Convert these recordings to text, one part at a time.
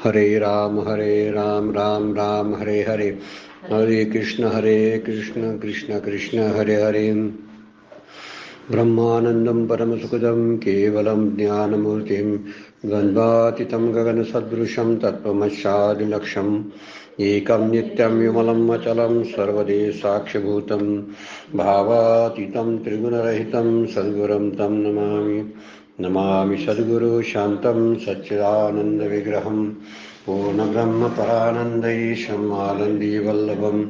हरे राम राम राम हरे हरे, हरे कृष्ण कृष्ण कृष्ण हरे हरे. ब्रह्मानंदं परमसुखदं केवलं ज्ञानमूर्तिं द्वन्द्वातीतं गगनसदृशं तत्त्वमस्यादिलक्ष्यम् एकं नित्यं विमलं अचलं सर्वदेशाक्षभूतं भावातीतं त्रिगुणरहितं सद्गुरुं तं नमामि सद्गुरु शान्तं सच्चिदानन्दविग्रहं पूर्णब्रह्मपरानन्दैशम् आनन्दीवल्लभं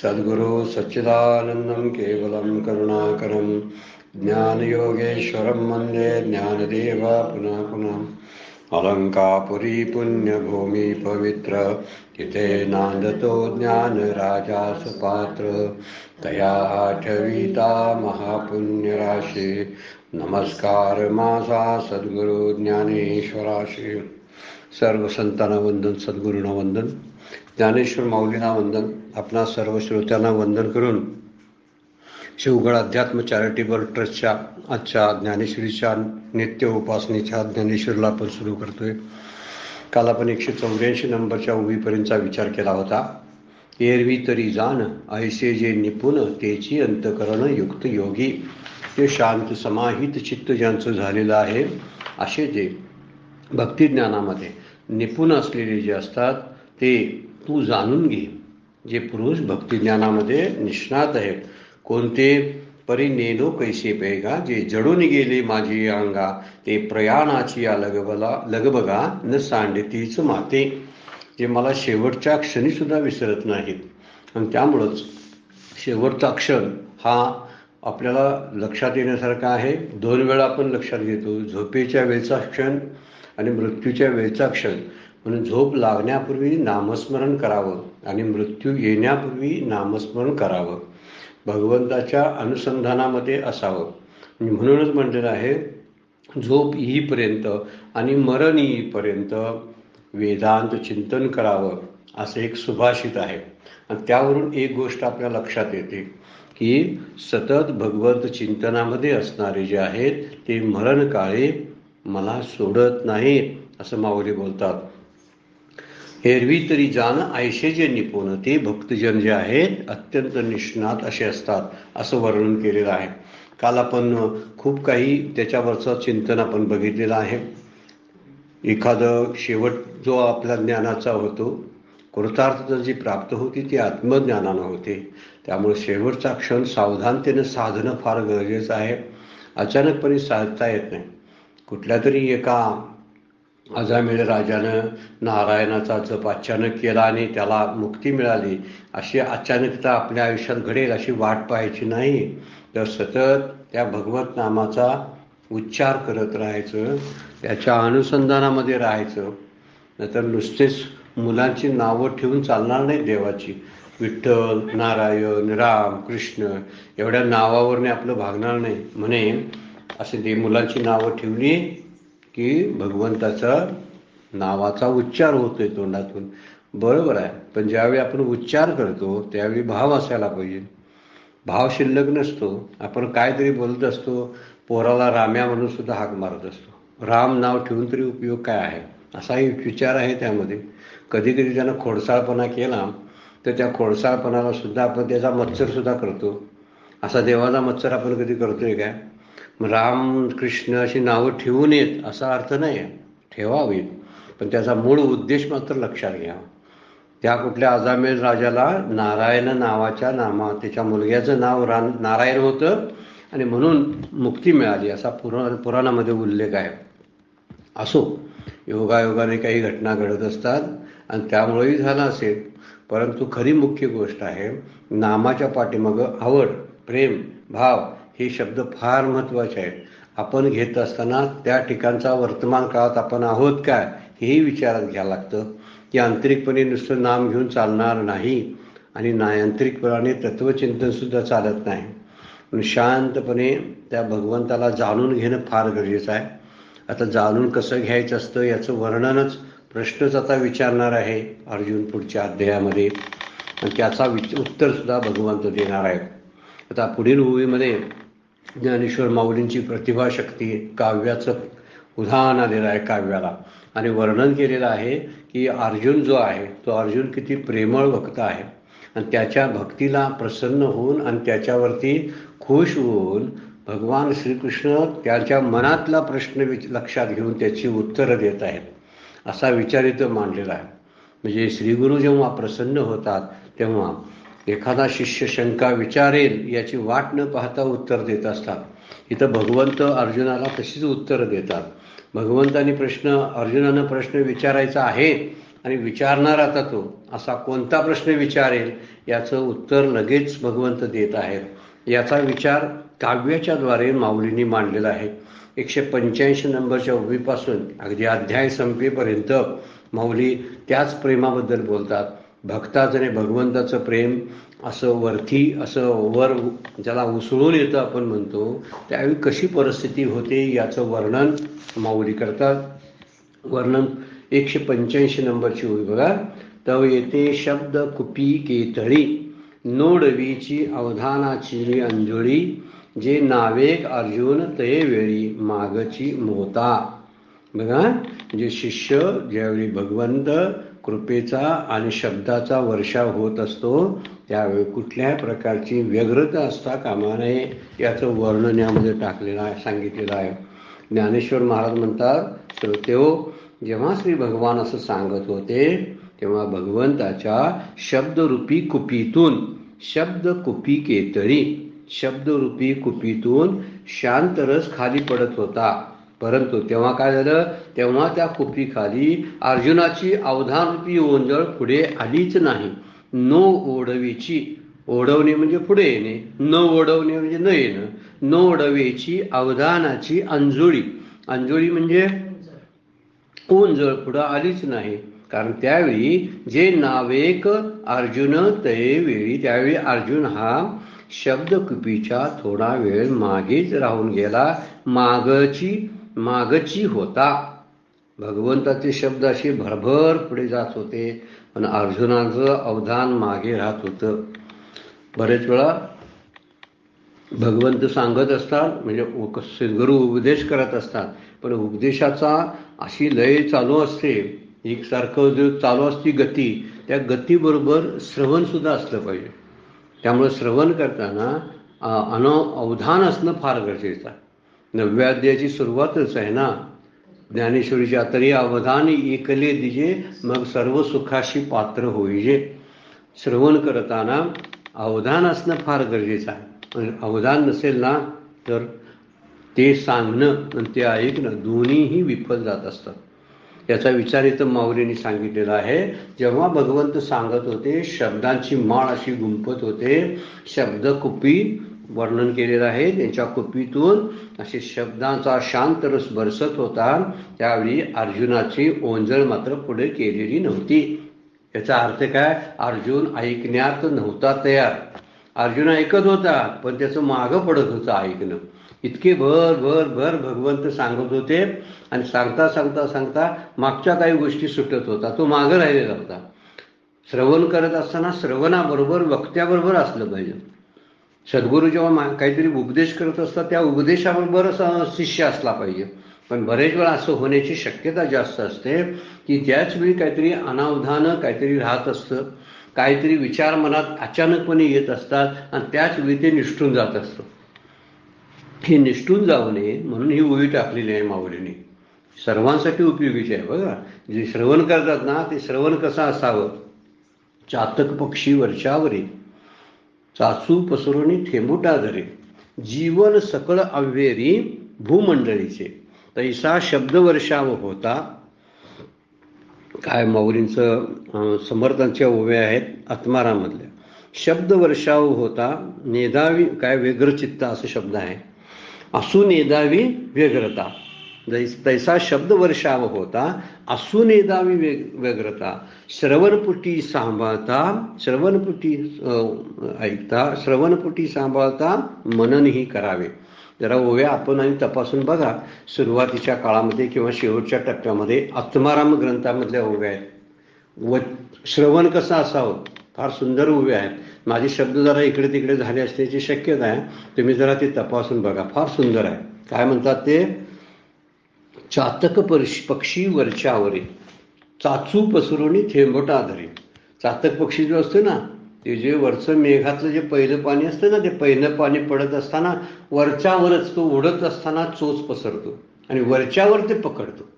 सद्गुरु सच्चिदानन्दं केवलं करुणाकरं ज्ञानयोगेश्वरं वन्दे ज्ञानदेव पुनः पुनः. अलंकापुरी पुण्यभूमि पवित्र तिथे नांदतो ज्ञान राजा सुपात्र तया आठविता महापुण्य राशी नमस्कार माझा सद्गुरु ज्ञानेश्वराशी. सर्व संतांना वंदन, सद्गुरूंना वंदन, ज्ञानेश्वर माऊलींना वंदन. आपणा सर्व श्रोत्यांना वंदन करून शिवगड अध्यात्म चॅरिटेबल ट्रस्टच्या आजच्या ज्ञानेश्वरीच्या नित्य उपासनेच्या ज्ञानेश्वरीला आपण सुरू करतोय. काल आपण 184 नंबरच्या उभीपर्यंतचा विचार केला होता. एरवी तरी जाण ऐसे जे निपुण तेची अंतकरण युक्त योगी. ते शांत समाहित चित्त ज्यांचं झालेलं आहे असे जे भक्तिज्ञानामध्ये निपुण असलेले जे असतात ते तू जाणून घे. जे पुरुष भक्तिज्ञानामध्ये निष्णात आहेत, कोणते परी नेनो कैसे पेगा, जे जडून गेले माझी अंगा ते प्रयाणाची या लगबगा न सांडतीच माते. जे मला शेवटच्या क्षणी सुद्धा विसरत नाहीत. आणि त्यामुळंच शेवटचा क्षण हा आपल्याला लक्षात येण्यासारखा आहे. 2 वेळा आपण लक्षात घेतो, झोपेच्या वेळचा क्षण आणि मृत्यूच्या वेळचा क्षण. म्हणून झोप लागण्यापूर्वी नामस्मरण करावं आणि मृत्यू येण्यापूर्वी नामस्मरण करावं. भगवंताच्या अनुसंधानामध्ये असावं. म्हणूनच म्हटलेलं आहे, झोप येईपर्यंत आणि मरण येईपर्यंत वेदांत चिंतन करावं असं एक सुभाषित आहे. आणि त्यावरून एक गोष्ट आपल्या लक्षात येते की सतत भगवंत चिंतनामध्ये असणारे जे आहेत ते मरण काळी मला सोडत नाहीत असं माऊली बोलतात. एरवी तरी जाण ऐसे जे निपुण ते भक्तजन जे आहेत अत्यंत निष्णात असे असतात असं वर्णन केलेलं आहे. काल आपण खूप काही त्याच्यावरचं चिंतन आपण बघितलेलं आहे. एखादं शेवट जो आपल्या ज्ञानाचा होतो, कृतार्थता जी प्राप्त होती ती आत्मज्ञानानं होते. त्यामुळे शेवटचा क्षण सावधानतेनं साधणं फार गरजेचं आहे. अचानकपणे साधता येत नाही. कुठल्या तरी एका अजामिळ राजानं नारायणाचा जप अचानक केला आणि त्याला मुक्ती मिळाली अशी अचानकता आपल्या आयुष्यात घडेल अशी वाट पाहायची नाही. तर सतत त्या भगवत नामाचा उच्चार करत राहायचं, त्याच्या अनुसंधानामध्ये राहायचं. नाहीतर नुसतेच मुलांची नावं ठेवून चालणार नाही देवाची. विठ्ठल, नारायण, राम, कृष्ण एवढ्या नावावरने आपलं भागणार नाही. म्हणे असे ते मुलांची नावं ठेवली की भगवंताचा नावाचा उच्चार होतोय तोंडातून. बरोबर आहे, पण ज्यावेळी आपण उच्चार करतो त्यावेळी भाव असायला पाहिजे. भाव शिल्लक नसतो. आपण काहीतरी बोलत असतो, पोराला राम्या म्हणून सुद्धा हाक मारत असतो. राम नाव ठेवून तरी उपयोग काय आहे असाही विचार आहे त्यामध्ये. कधी कधी त्यानं खोडसाळपणा केला तर त्या खोडसाळपणाला सुद्धा आपण त्याचा मत्सर सुद्धा करतो. असा देवाचा मत्सर आपण कधी करतोय काय? राम कृष्ण अशी नावं ठेवू नयेत असा अर्थ नाही, ठेवावीत, पण त्याचा मूळ उद्देश मात्र लक्षात घ्या. त्या कुठल्या अजामेळ राजाला नारायण नावाच्या त्याच्या मुलग्याचं नाव नारायण होतं आणि म्हणून मुक्ती मिळाली असा पुराणामध्ये उल्लेख आहे. असो, योगायोगाने काही घटना घडत असतात आणि त्यामुळेही झालं असेल. परंतु खरी मुख्य गोष्ट आहे नामाच्या पाठीमागं आवड, प्रेम, भाव हे शब्द फार महत्त्वाचे आहेत. आपण घेत असताना त्या ठिकाणचा वर्तमान काळात आपण आहोत काय हेही विचारात घ्यावं लागतं. की आंतरिकपणे नुसतं नाम घेऊन चालणार नाही आणि आंतरिकपणाने तत्वचिंतनसुद्धा चालत नाही. शांतपणे त्या भगवंताला जाणून घेणं फार गरजेचं आहे. आता जाणून कसं घ्यायचं असतं याचं वर्णनच प्रश्नच आता विचारणार आहे अर्जुन पुढच्या अध्यायामध्ये, आणि त्याचा उत्तरसुद्धा भगवंत देणार आहे. आता पुढील ओळीमध्ये ज्ञानेश्वर माऊलींची प्रतिभाशक्ती, काव्याचं उधाण आलेलं आहे काव्याला. आणि वर्णन केलेलं आहे की अर्जुन जो आहे तो अर्जुन किती प्रेमळ भक्त आहे आणि त्याच्या भक्तीला प्रसन्न होऊन आणि त्याच्यावरती खुश होऊन भगवान श्रीकृष्ण त्याच्या मनातला प्रश्न लक्षात घेऊन त्याची उत्तरं देत आहेत असा विचार इथं मांडलेला आहे. म्हणजे श्रीगुरू जेव्हा प्रसन्न होतात तेव्हा एखादा शिष्य शंका विचारेल याची वाट न पाहता उत्तर देत असतात. इथं भगवंत अर्जुनाला तशीच उत्तरं देतात. भगवंतानी अर्जुनानं प्रश्न विचारायचा आहे आणि विचारणार आता तो असा कोणता प्रश्न विचारेल याचं उत्तर लगेच भगवंत देत आहेत. याचा विचार काव्याच्या द्वारे माऊलींनी मांडलेला आहे. 185 नंबरच्या उभीपासून अगदी अध्याय संपेपर्यंत माऊली त्याच प्रेमाबद्दल बोलतात. भक्ताचं आणि भगवंताचं प्रेम असं वरती असं वर ज्याला उसळून येतं आपण म्हणतो त्यावेळी कशी परिस्थिती होते याचं वर्णन माऊली करतात. वर्णन 185 नंबरची होई बघा. तव येते शब्द कुपी केतळी नोडवीची अवधानाची अंजुळी जे नावेक अर्जुन ते वेळी मागची मोता. बघा म्हणजे शिष्य ज्यावेळी भगवंत कृपेचा आणि शब्दाचा वर्षाव होत असतो त्यावेळी कुठल्याही प्रकारची व्यग्रता असता कामा नये याचं वर्णन यामध्ये टाकलेलं आहे सांगितलेलं आहे. ज्ञानेश्वर महाराज म्हणतात श्रोतेहो जेव्हा श्री भगवान असं सांगत होते तेव्हा भगवंताच्या शब्दरूपी कुपीतून शब्द कुपी केतरी शब्दरूपी कुपीतून शांतरस खाली पडत होता. परंतु तेव्हा काय झालं तेव्हा त्या कुपीखाली अर्जुनाची अवधानरूपी ओंजळ पुढे आलीच नाही. नो ओढवीची ओढवणे म्हणजे पुढे येणे न ओढवणे म्हणजे न येणं न ओढवेची अवधानाची अंजुळी अंजुळी म्हणजे ओंजळ पुढं आलीच नाही. कारण त्यावेळी जे नावेक अर्जुन ते वेळी त्यावेळी अर्जुन हा शब्दकुपीच्या थोडा वेळ मागेच राहून गेला मागची होता. भगवंताचे शब्द असे भरभर पुढे जात होते पण अर्जुनाचं अवधान मागे राहत होतं. बरेच वेळा भगवंत सांगत असतात म्हणजे गुरु उपदेश करत असतात पण उपदेशाचा अशी लय चालू असते एकसारखं जो चालू असती गती त्या गतीबरोबर श्रवण सुद्धा असलं पाहिजे. त्यामुळे श्रवण करताना अवधान असणं फार गरजेचं आहे. 9व्या अध्यायाची सुरुवातच आहे ना ज्ञानेश्वरीच्या तरी अवधान एकले दिजे मग सर्व सुखाशी पात्र होईजे. श्रवण करताना अवधान असणं फार गरजेचं आहे. अवधान नसेल ना तर ते सांगणं आणि ते ऐकणं दोन्हीही विफल जात असतात. याचा विचार इथं माऊलींनी सांगितलेला आहे. जेव्हा भगवंत सांगत होते शब्दांची माळ अशी गुंफत होते शब्द कुपी वर्णन केलेलं आहे त्यांच्या कुपीतून असे शब्दांचा शांत रस बरसत होता त्यावेळी अर्जुनाची ओंजळ मात्र पुढे केलेली नव्हती. याचा अर्थ काय अर्जुन ऐकण्यात नव्हता तयार. अर्जुन ऐकत होता पण त्याचं मागं पडत होतं ऐकणं. इतके भर भर भर भगवंत सांगत होते आणि सांगता सांगता सांगता मागच्या काही गोष्टी सुटत होता तो मागं राहिलेला होता. श्रवण करत असताना श्रवणाबरोबर वक्त्याबरोबर असलं पाहिजे. सद्गुरू जेव्हा काहीतरी उपदेश करत असतात त्या उपदेशाबरोबर शिष्य असला पाहिजे. पण बरेच वेळा असं होण्याची शक्यता जास्त असते की त्याच वेळी काहीतरी अनावधानं काहीतरी राहत असतं काहीतरी विचार मनात अचानकपणे येत असतात आणि त्याच वेळी ते निष्ठून जात असतं. हे निष्ठून जाऊ नये म्हणून ही ओळी टाकलेली आहे माऊलीने. सर्वांसाठी उपयोगीची आहे. बघा जे श्रवण करतात ना ते श्रवण कसं असावं. चातक पक्षी वर्षावरी चाचू पसरुनी थेंबुटा धरे जीवन सकळ अव्हेरी भूमंडळीचे तैसा शब्दवर्षाव होता. काय माऊलींचं समर्थांच्या ओव्या आहेत आत्मारामधल्या. शब्दवर्षाव होता नेदावी काय व्यग्रचित्ता असं शब्द आहे. असू नेदावी व्यग्रता तैसा शब्दवर्षाव होता असू नेदावी व्यग्रता श्रवणपुटी सांभाळता श्रवणपुटी ऐकता श्रवणपुटी सांभाळता मननही करावे. जरा ओव्या आपण आणि तपासून बघा. सुरुवातीच्या काळामध्ये किंवा शेवटच्या टप्प्यामध्ये आत्माराम ग्रंथामधल्या ओव्या आहेत. व श्रवण कसं असावं फार सुंदर ओव्या आहेत. माझे शब्द जरा इकडे तिकडे झाले असण्याची शक्यता आहे. तुम्ही जरा ते तपासून बघा फार सुंदर आहे. काय म्हणतात ते चातक पक्षी वरच्यावरी चाचू पसरुनी थेंबटा धरी. चातक पक्षी जो असतो ना, ते जे वरचं मेघाचं जे पहिलं पाणी असतं ना, ते पहिलं पाणी पडत असताना वरच्यावरच तो उडत असताना चोच पसरतो आणि वरच्यावर ते पकडतो.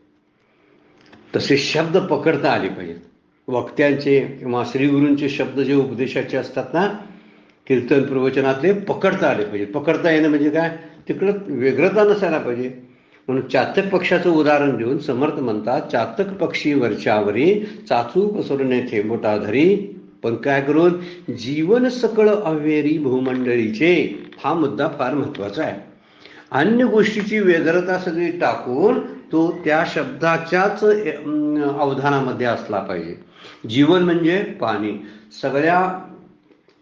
तसे शब्द पकडता आले पाहिजेत. वक्त्यांचे किंवा श्रीगुरूंचे शब्द जे उपदेशाचे असतात ना, कीर्तन प्रवचनातले पकडता आले पाहिजे. पकडता येणं म्हणजे काय, तिकडं वेगळता नसायला पाहिजे. म्हणून चातक पक्षाचं उदाहरण देऊन समर्थ म्हणतात, चातक पक्षी वरच्यावरी चाचू पसरणे थेंबटा धरी. पण काय करून, जीवन सकळ अवेरी भूमंडळीचे. हा मुद्दा फार महत्वाचा आहे. अन्य गोष्टीची वेगळता सगळी टाकून तो त्या शब्दाच्याच अवधानामध्ये असला पाहिजे. जीवन म्हणजे पाणी. सगळ्या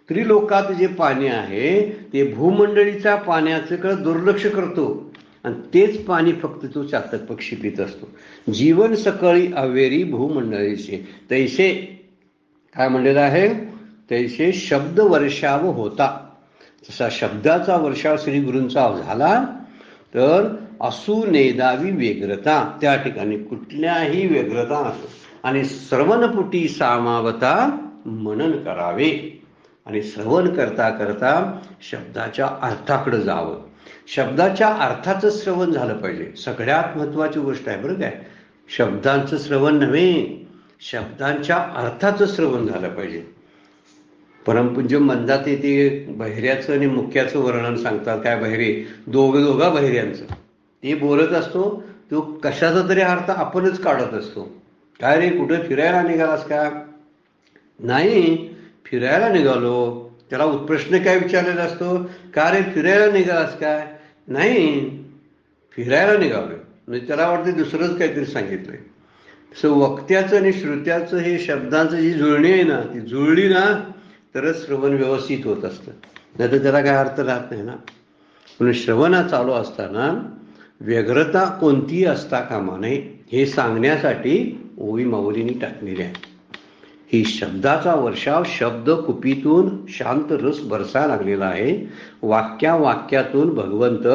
त्रिलोकात जे पाणी आहे ते भूमंडळीच्या पाण्याकडे दुर्लक्ष करतो आणि तेच पाणी फक्त तो चातक पक्षी पित असतो. जीवन सकळी अवेरी भूमंडळीचे. तैसे काय म्हणलेलं आहे, तैसे शब्द वर्षाव होता. तसा शब्दाचा वर्षाव श्री गुरूंचा झाला तर असू नेदावी व्यग्रता. त्या ठिकाणी कुठल्याही व्यग्रता नसतो. आणि श्रवणपुटी सामावता मनन करावे. आणि श्रवण करता करता शब्दाच्या अर्थाकडे जावं. शब्दाच्या अर्थाचं श्रवण झालं पाहिजे. सगळ्यात महत्वाची गोष्ट आहे बरं काय, शब्दांचं श्रवण नव्हे, शब्दांच्या अर्थाचं श्रवण झालं पाहिजे. परमपूज्य मंदात ते बहिऱ्याचं आणि मुख्याचं वर्णन सांगतात. काय बहिरे, दोघा बहिऱ्यांचं. ते बोलत असतो, तो कशाचा तरी अर्थ आपणच काढत असतो. काय रे, कुठं फिरायला निघालास का? नाही, फिरायला निघालो. त्याला प्रश्न काय विचारलेला असतो, का रे फिरायला निघालास काय? नाही, फिरायला निघालोय. म्हणजे त्याला वाटतं दुसरंच काहीतरी सांगितलंय. तसं वक्त्याचं आणि श्रोत्याचं हे शब्दांचं जी जुळणी आहे ना, ती जुळली ना तरच श्रवण व्यवस्थित होत असतं. नाही तर त्याला काय अर्थ राहत नाही ना. म्हणून श्रवणा चालू असताना व्यग्रता कोणतीही असता कामा नये हे सांगण्यासाठी ओवी माऊलींनी टाकलेली आहे. ही शब्दाचा वर्षाव शब्द कुपीतून शांत रस बरसायला लागलेला आहे. वाक्यातून भगवंत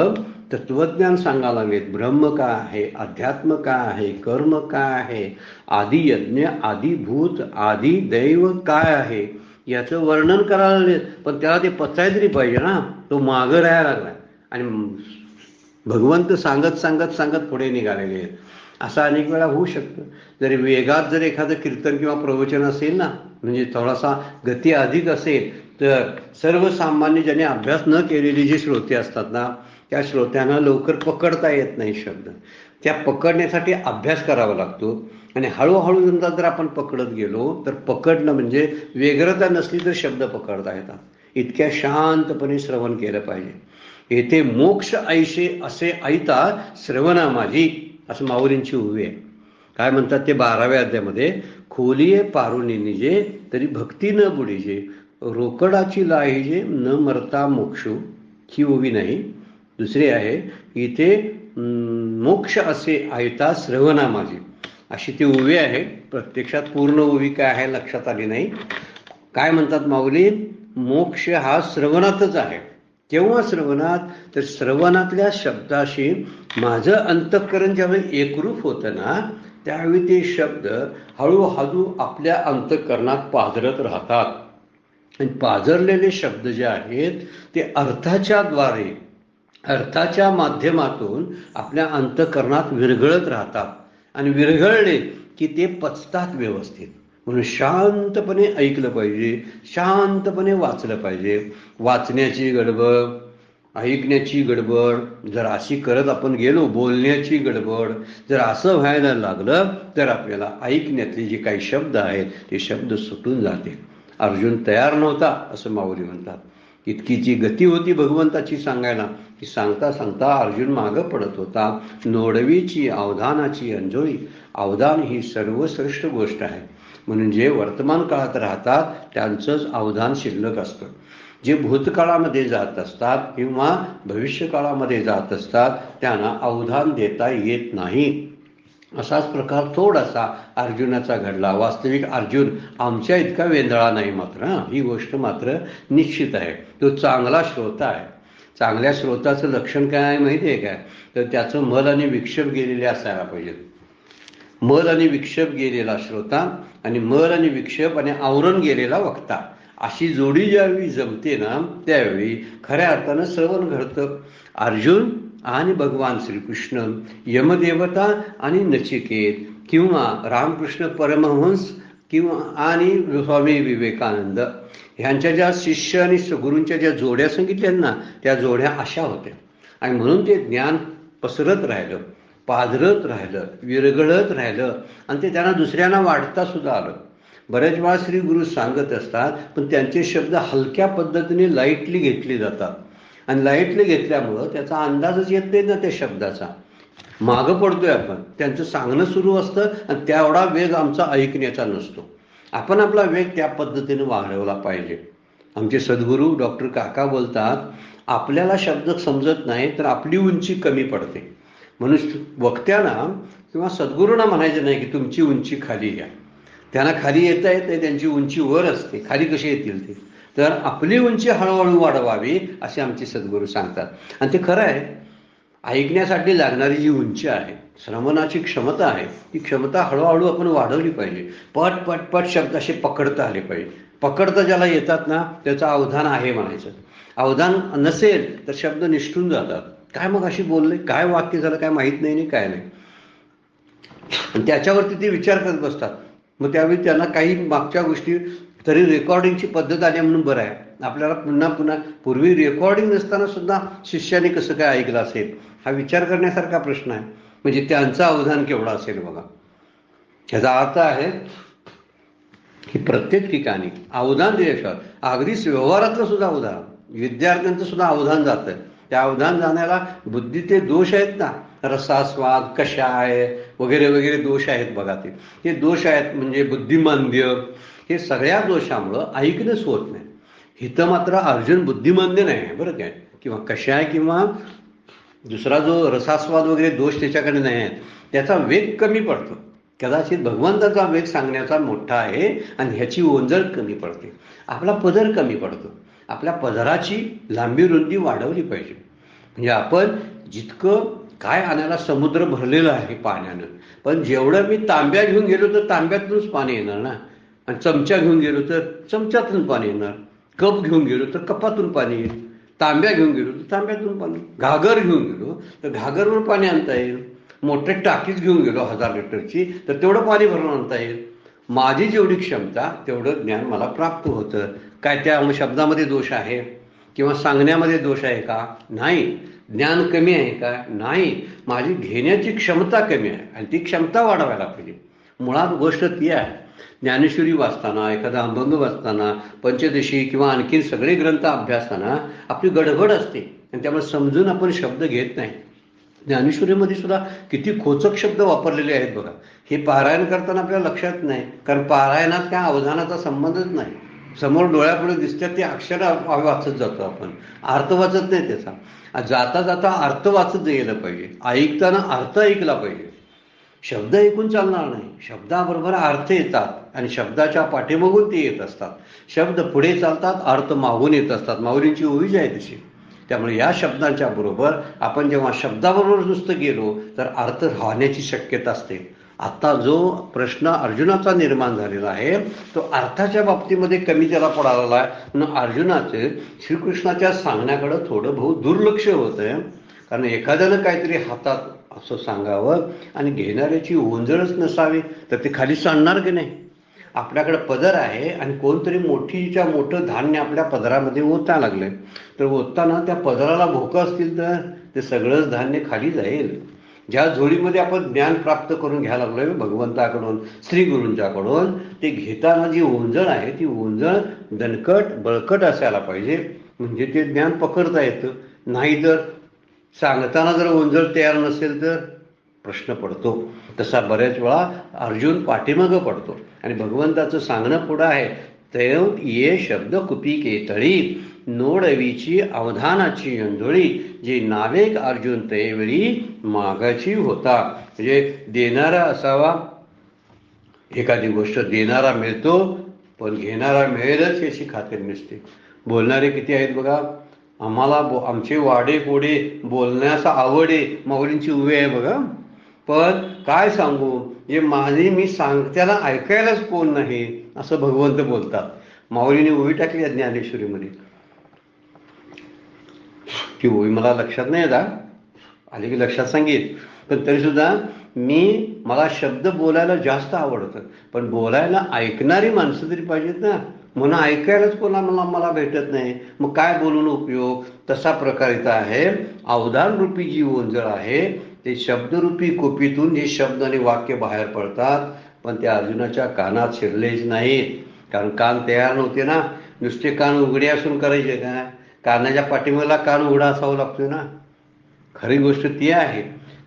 तत्वज्ञान सांगायला लागलेत. ब्रह्म काय आहे, अध्यात्म काय आहे, कर्म काय आहे, आदी यज्ञ, आदी भूत, आदी दैव काय आहे याचं वर्णन करायला लागलेत. पण त्याला ते पचाय तरी पाहिजे ना, तो मागं राहायला लागला आणि भगवंत सांगत सांगत सांगत पुढे निघालेले आहेत. असं अनेक वेळा होऊ शकतं. जरी वेगात जर एखादं कीर्तन किंवा प्रवचन असेल ना, म्हणजे थोडासा गती अधिक असेल तर सर्वसामान्य ज्याने अभ्यास न केलेले जे श्रोते असतात ना, त्या श्रोत्यांना लवकर पकडता येत नाही शब्द. त्या पकडण्यासाठी अभ्यास करावा लागतो. आणि हळूहळू जर आपण पकडत गेलो तर पकडणं म्हणजे व्यग्रता नसली तर शब्द पकडता येतात. इतक्या शांतपणे श्रवण केलं पाहिजे. येथे मोक्ष ऐशे असे ऐता श्रवणा माझी, असं माऊलींची उभी आहे. काय म्हणतात ते 12व्या अध्यायामध्ये, खोलिये पारुनी निजे तरी भक्ती न बुडीजे, रोकडाची लाहिजे न मरता मोक्षू. ही उभी नाही, दुसरी आहे. इथे मोक्ष असे ऐता श्रवणा माझी, अशी ती उभी आहे. प्रत्यक्षात पूर्ण उभी काय आहे लक्षात आली नाही. काय म्हणतात माऊली, मोक्ष हा श्रवणातच आहे. केव्हा श्रवणात, तर श्रवणातल्या शब्दाशी माझं अंतःकरण ज्यावेळी एकरूप होतं ना, त्यावेळी ते शब्द हळूहळू आपल्या अंतःकरणात पाझरत राहतात. आणि पाझरलेले शब्द जे आहेत ते अर्थाच्या द्वारे, अर्थाच्या माध्यमातून आपल्या अंतःकरणात विरघळत राहतात. आणि विरघळले की ते पचतात व्यवस्थित. म्हणून शांतपणे ऐकलं पाहिजे, शांतपणे वाचलं पाहिजे. वाचण्याची गडबड, ऐकण्याची गडबड जर अशी करत आपण गेलो, बोलण्याची गडबड जर असं व्हायला लागलं तर आपल्याला ऐकण्यातले जे काही शब्द आहेत ते शब्द सुटून जाते. अर्जुन तयार नव्हता असं माऊली म्हणतात. इतकीची गती होती भगवंताची सांगायला की सांगता सांगता अर्जुन मागं पडत होता. नोडवीची अवधानाची अंजोळी. अवधान ही सर्वश्रेष्ठ गोष्ट आहे. म्हणून जे वर्तमान काळात राहतात त्यांचंच अवधान शिल्लक असतं. जे भूतकाळामध्ये जात असतात किंवा भविष्यकाळामध्ये जात असतात त्यांना अवधान देता येत नाही. असाच प्रकार थोडासा अर्जुनाचा घडला. वास्तविक अर्जुन आमच्या इतका वेंधळा नाही मात्र, ही गोष्ट मात्र निश्चित आहे. तो चांगला श्रोता आहे. चांगल्या श्रोताचं लक्षण काय आहे माहिती आहे काय? तर त्याचं मल आणि विक्षेप गेलेले असायला पाहिजेत. मल आणि विक्षेप गेलेला श्रोता आणि मल आणि विक्षेप आणि आवरण गेलेला वक्ता, अशी जोडी ज्यावेळी जमते ना, त्यावेळी खऱ्या अर्थानं श्रवण घडतं. अर्जुन आणि भगवान श्रीकृष्ण, यमदेवता आणि नचिकेत, किंवा रामकृष्ण परमहंस किंवा आणि स्वामी विवेकानंद, ह्यांच्या ज्या शिष्य आणि गुरूंच्या ज्या जोड्या सांगितल्या ना, त्या जोड्या अशा होत्या. आणि म्हणून ते ज्ञान पसरत राहिलं, पाझरत राहिलं, विरघळत राहिलं, आणि ते त्यांना दुसऱ्यांना वाढता सुद्धा आलं. बऱ्याच वेळा श्री गुरु सांगत असतात, पण त्यांचे शब्द हलक्या पद्धतीने लाईटली घेतले जातात. आणि लाईटली घेतल्यामुळं त्याचा अंदाजच येत नाही ना त्या शब्दाचा. मागं पडतोय आपण, त्यांचं सांगणं सुरू असतं आणि तेवढा वेग आमचा ऐकण्याचा नसतो. आपण आपला वेग त्या पद्धतीने वाढवला पाहिजे. आमचे सद्गुरू डॉक्टर काका बोलतात, आपल्याला शब्द समजत नाही तर आपली उंची कमी पडते. म्हणून वक्त्यांना किंवा सद्गुरूंना म्हणायचं नाही की तुमची उंची खाली घ्या. त्यांना खाली येता येते, त्यांची उंची वर असते, खाली कशी येतील ते? तर आपली उंची हळूहळू वाढवावी असे आमचे सद्गुरू सांगतात. आणि ते खरं आहे. ऐकण्यासाठी लागणारी जी उंची आहे, श्रवणाची क्षमता आहे, ती क्षमता हळूहळू आपण वाढवली पाहिजे. पट पट पट शब्द असे पकडता आले पाहिजे. पकडता ज्याला येतात ना, त्याचं अवधान आहे म्हणायचं. अवधान नसेल तर शब्द निष्ठून जातात. काय मग अशी बोलले, काय वाक्य झालं, काय माहीत नाही काय नाही, आणि त्याच्यावरती ते विचार करत बसतात. मग त्यावेळी त्यांना काही मागच्या गोष्टी, तरी रेकॉर्डिंगची पद्धत आली म्हणून बरं आहे. आपल्याला पुन्हा पुन्हा, पूर्वी रेकॉर्डिंग नसताना सुद्धा शिष्याने कसं काय ऐकलं असेल, हा विचार करण्यासारखा प्रश्न आहे. म्हणजे त्यांचं अवधान केवढं असेल बघा. ह्याचा अर्थ आहे की प्रत्येक ठिकाणी अवधान दिल्याशिवाय, अगदीच व्यवहारातलं सुद्धा अवधान, विद्यार्थ्यांचं सुद्धा अवधान जातं. त्या अवधान जाण्याला बुद्धीचे दोष आहेत ना, रसास्वाद, कषाय वगैरे वगैरे दोष आहेत बघा. ते दोष आहेत, म्हणजे बुद्धिमांद्य, हे सगळ्या दोषामुळं ऐकणंच होत नाही. इथं मात्र अर्जुन बुद्धिमांद्य नाही आहे बरं काय, किंवा कषाय किंवा दुसरा जो रसास्वाद वगैरे दोष त्याच्याकडे नाही आहेत. त्याचा वेग कमी पडतो. कदाचित भगवंताचा वेग सांगण्याचा मोठा आहे आणि ह्याची ओंजळ कमी पडते. आपला पदर कमी पडतो. आपल्या पदराची लांबी रुंदी वाढवली पाहिजे. म्हणजे आपण जितकं काय आणायला समुद्र भरलेला आहे पाण्यानं, पण जेवढं मी तांब्या घेऊन गेलो तर तांब्यातूनच पाणी येणार ना, आणि चमचा घेऊन गेलो तर चमच्यातून पाणी येणार, कप घेऊन गेलो तर कपातून पाणी येईल, तांब्या घेऊन गेलो तर तांब्यातून पाणी, घागर घेऊन गेलो तर घागरवर पाणी आणता येईल, मोठे टाकीच घेऊन गेलो 1000 लिटरची तर तेवढं पाणी भरून आणता येईल. माझी जेवढी क्षमता तेवढं ज्ञान मला प्राप्त होतं. काय त्या शब्दामध्ये दोष आहे किंवा सांगण्यामध्ये दोष आहे का? नाही. ज्ञान कमी आहे का? नाही. माझी घेण्याची क्षमता कमी आहे आणि ती क्षमता वाढवायला पाहिजे. मुळात गोष्ट ती आहे. ज्ञानेश्वरी वाचताना, एखादा अभंग वाचताना, पंचदशी किंवा आणखीन सगळे ग्रंथ अभ्यासताना आपली गडबड असते आणि त्यामुळे समजून आपण शब्द घेत नाही. ज्ञानेश्वरीमध्ये सुद्धा किती खोचक शब्द वापरलेले आहेत बघा. हे पारायण करताना आपल्याला लक्षात नाही, कारण पारायणात त्या अवधानाचा संबंधच नाही. समोर डोळ्यापुढे दिसतात ते अक्षर वाचत जातो आपण, अर्थ वाचत नाही त्याचा. जाता जाता अर्थ वाचत गेलं पाहिजे. ऐकताना अर्थ ऐकला पाहिजे. शब्द ऐकून चालणार नाही. शब्दाबरोबर अर्थ येतात आणि शब्दाच्या पाठीमागून ते येत असतात. शब्द पुढे चालतात, अर्थ मागून येत असतात. माऊलींची ओवी आहे तशी. त्यामुळे या शब्दांच्या बरोबर आपण जेव्हा शब्दाबरोबर नुसतं गेलो तर अर्थ राहण्याची शक्यता असते. आता जो प्रश्न अर्जुनाचा निर्माण झालेला आहे तो अर्थाच्या बाबतीमध्ये कमी त्याला पडालेला आहे. म्हणून अर्जुनाचे श्रीकृष्णाच्या सांगण्याकडं थोडं बहुत दुर्लक्ष होतंय. कारण एखाद्यानं काहीतरी हातात असं सांगावं आणि घेणाऱ्याची ओंजळच नसावी तर ते खाली सांडणार की नाही. आपल्याकडे पदर आहे आणि कोणतरी मोठीच्या मोठं धान्य आपल्या पदरामध्ये ओता लागले तर ओतताना त्या पदराला भोकं असतील तर ते सगळंच धान्य खाली जाईल. ज्या झोळीमध्ये आपण ज्ञान प्राप्त करून घ्यायला लागलोय भगवंताकडून, श्री गुरूंच्याकडून, ते घेताना जी ओंजळ आहे ती ओंजळ दणकट बळकट असायला पाहिजे. म्हणजे ते ज्ञान पकडता येतं. नाही तर सांगताना जर ओंजळ तयार नसेल तर प्रश्न पडतो. तसा बऱ्याच वेळा अर्जुन पाठीमागं पडतो आणि भगवंताचं सांगणं पुढं आहे. तैव ये शब्द कुपिके तळी नोडवीची अवधानाची अंधोळी जी नावेक अर्जुन तैवेळी मागाची होता. म्हणजे देणारा असावा. एखादी गोष्ट देणारा मिळतो पण घेणारा मिळेलच याची खात्री नसते. बोलणारे किती आहेत बघा. आमचे वाडे कोडे बोलण्याचा आवड आहे, माऊलींची उवे आहे बघा. पण काय सांगू, जे मी त्याला ऐकायलाच कोण नाही असं भगवंत बोलतात. माऊलीने उभी टाकली आहे ज्ञानेश्वरीमध्ये. ती ओवी मला लक्षात नाही आता, आली की लक्षात सांगेल. पण तरी सुद्धा मला शब्द बोलायला जास्त आवडतं, पण बोलायला ऐकणारी माणसं तरी पाहिजेत ना. म्हणून ऐकायलाच मला भेटत नाही, मग काय बोलून उपयोग. तसा प्रकार इथं आहे. अवधान रूपी जी ओंजळ आहे, ते शब्दरूपी कोपीतून जे शब्द आणि वाक्य बाहेर पडतात, पण त्या अर्जुनाच्या कानात शिरलेच नाहीत. कारण कान तयार नव्हते ना. नुसते कान उघडे असून करायचे का? कानाच्या पाठीमागला कान उघडा असावा लागतोय ना. खरी गोष्ट ती आहे.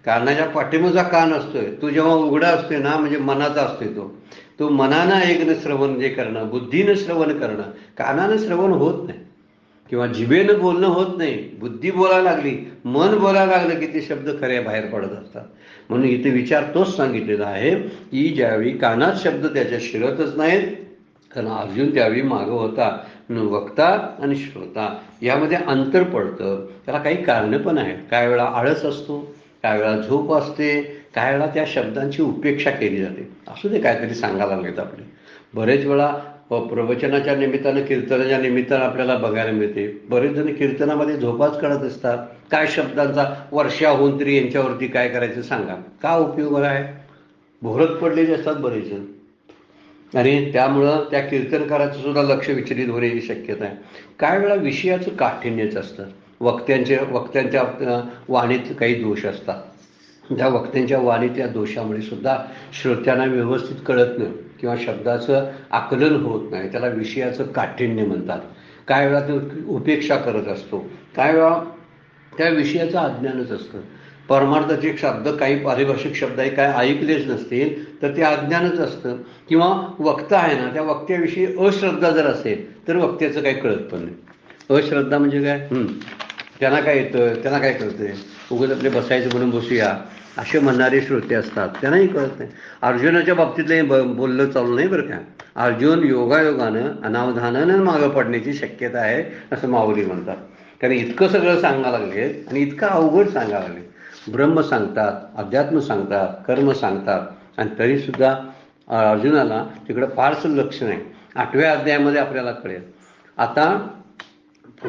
कानाच्या पाठीमागचा कान असतोय, तो जेव्हा उघडा असतोय ना, म्हणजे मनाचा असतोय. तो मनानं ऐकणं, श्रवण जे करणं, बुद्धीनं श्रवण करणं. कानानं श्रवण होत नाही किंवा जिभेनं बोलणं होत नाही. बुद्धी बोलायला लागली, मन बोलायला लागलं की ते शब्द खरे बाहेर पडत असतात. म्हणून इथे विचार तोच सांगितलेला आहे की ज्यावेळी कानात शब्द त्याच्या शिरतच नाहीत, कारण अर्जुन त्यावेळी मागं होता. वक्ता आणि श्रोता यामध्ये अंतर पडतं. त्याला काही कारणं पण आहेत. काही वेळा आळस असतो, काही वेळा झोप असते, काही वेळा त्या शब्दांची उपेक्षा केली जाते. असू दे, काहीतरी सांगायला लागेल आपले. बरेच वेळा प्रवचनाच्या निमित्तानं, कीर्तनाच्या निमित्तानं आपल्याला बघायला मिळते. बरेच जण कीर्तनामध्ये झोपाच काढत असतात. काय शब्दांचा वर्षा होऊन तरी यांच्यावरती काय करायचं सांगा, का उपयोग आहे. भोरत पडलेले असतात बरेच जण, आणि त्यामुळं त्या कीर्तनकाराचं सुद्धा लक्ष विचलित होण्याची शक्यता आहे. काय वेळा विषयाचं काठिण्यच असतं. वक्त्यांच्या वाणीत काही दोष असतात. त्या वक्त्यांच्या वाणीतल्या दोषामुळे सुद्धा श्रोत्यांना व्यवस्थित कळत नाही किंवा शब्दाचं आकलन होत नाही. त्याला विषयाचं काठिण्य म्हणतात. काय वेळा तो उपेक्षा करत असतो, काय वेळा त्या विषयाचं अज्ञानच असतं. परमार्थाचे शब्द, काही पारिभाषिक शब्द आहे, काय ऐकलेच नसतील तर ते अज्ञानच असतं. किंवा वक्ता आहे ना, त्या वक्त्याविषयी अश्रद्धा जर असेल तर वक्त्याचं काही कळत पण नाही. अश्रद्धा म्हणजे काय, त्यांना काय येतं, त्यांना काय कळतंय, उगाच आपले बसायचं म्हणून बसूया असे म्हणणारे श्रोते असतात, त्यांनाही कळत नाही. अर्जुनाच्या बाबतीतले बोललं चालू नाही बरं का. अर्जुन योगायोगानं, अनावधानानं मागं पडण्याची शक्यता आहे असं माऊली म्हणतात. कारण इतकं सगळं सांगायला लागले आणि इतकं अवघड सांगायला लागले. ब्रह्म सांगतात, अध्यात्म सांगतात, कर्म सांगतात, आणि तरीसुद्धा अर्जुनाला तिकडं फारसं लक्ष नाही. 8व्या अध्यायामध्ये आपल्याला कळेल. आता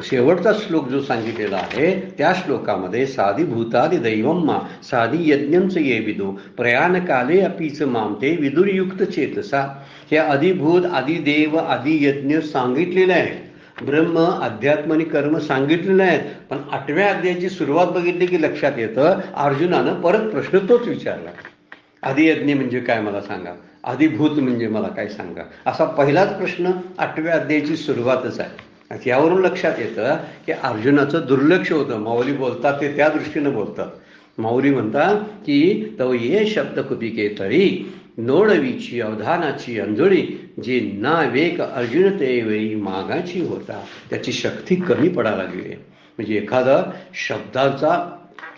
शेवटचा श्लोक जो सांगितलेला आहे त्या श्लोकामध्ये साधी भूतादी दैवम्मा साधी यज्ञंच ये विदो प्रयाण काले अपीच मामते विदुरयुक्त चेतसा. हे आदिभूत, आदिदेव, आदियज्ञ सांगितलेले आहे. ब्रह्म, अध्यात्म आणि कर्म सांगितलेले आहेत. पण 8व्या अध्यायाची सुरुवात बघितली की लक्षात येतं, अर्जुनानं परत प्रश्न तोच विचारला. आदियज्ञ म्हणजे काय मला सांगा, आदिभूत म्हणजे मला काय सांगा, असा पहिलाच प्रश्न 8व्या अध्यायाची सुरुवातच आहे. यावरून लक्षात येतं की अर्जुनाचं दुर्लक्ष होतं. माऊली बोलतात ते त्या दृष्टीनं बोलतात. माऊली म्हणतात की तो ये शब्द कुपिके तरी नोडवीची अवधानाची अंजोळी जे ना वेक अर्जुन ते वेळी मागाची होता. त्याची शक्ती कमी पडायला लागली. म्हणजे एखादा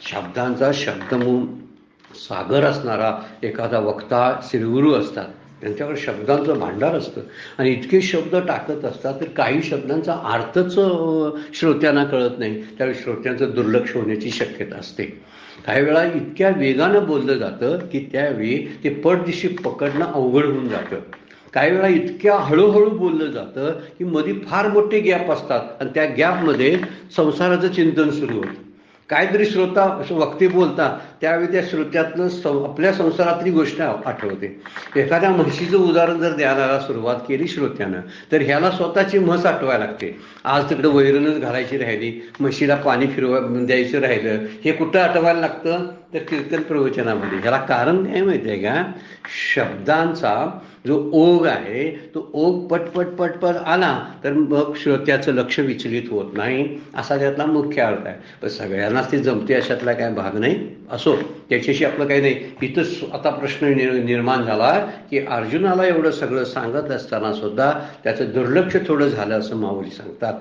शब्दांचा शब्दमूळ सागर असणारा एखादा वक्ता, श्रीगुरू असतात, त्यांच्याकडे शब्दांचं भांडार असतं आणि इतके शब्द टाकत असतात तर काही शब्दांचा अर्थच श्रोत्यांना कळत नाही. त्यावेळी श्रोत्यांचं दुर्लक्ष होण्याची शक्यता असते. काही वेळा इतक्या वेगानं बोललं जातं की त्यावेळी ते पटदिशी पकडणं अवघड होऊन जातं. काही वेळा इतक्या हळूहळू बोललं जातं की मध्ये फार मोठे गॅप असतात आणि त्या गॅपमध्ये संसाराचं चिंतन सुरू होतं. काहीतरी श्रोता वक्ते बोलतात त्यावेळी त्या श्रोत्यातनं आपल्या संसारातली गोष्ट आठवते. एखाद्या म्हशीचं उदाहरण जर द्यायला सुरुवात केली श्रोत्यानं तर ह्याला स्वतःची म्हस आठवायला लागते. आज तिकडं वैरणच घालायची राहिली, म्हशीला पाणी द्यायचं राहिलं, हे कुठं आठवायला लागतं तर कीर्तन प्रवचनामध्ये. ह्याला कारण काय माहिती आहे का, शब्दांचा जो ओघ आहे तो ओघ पटपट पटपट आला तर मग श्रोत्याचं लक्ष विचलित होत नाही, असा त्यातला मुख्य अर्थ आहे. पण सगळ्यांनाच ते जमते अशातला काय भाग नाही. असो, त्याच्याशी आपलं काही नाही. इथंच आता प्रश्न निर्माण झाला की अर्जुनाला एवढं सगळं सांगत असताना सुद्धा त्याचं दुर्लक्ष थोडं झालं असं माऊली सांगतात.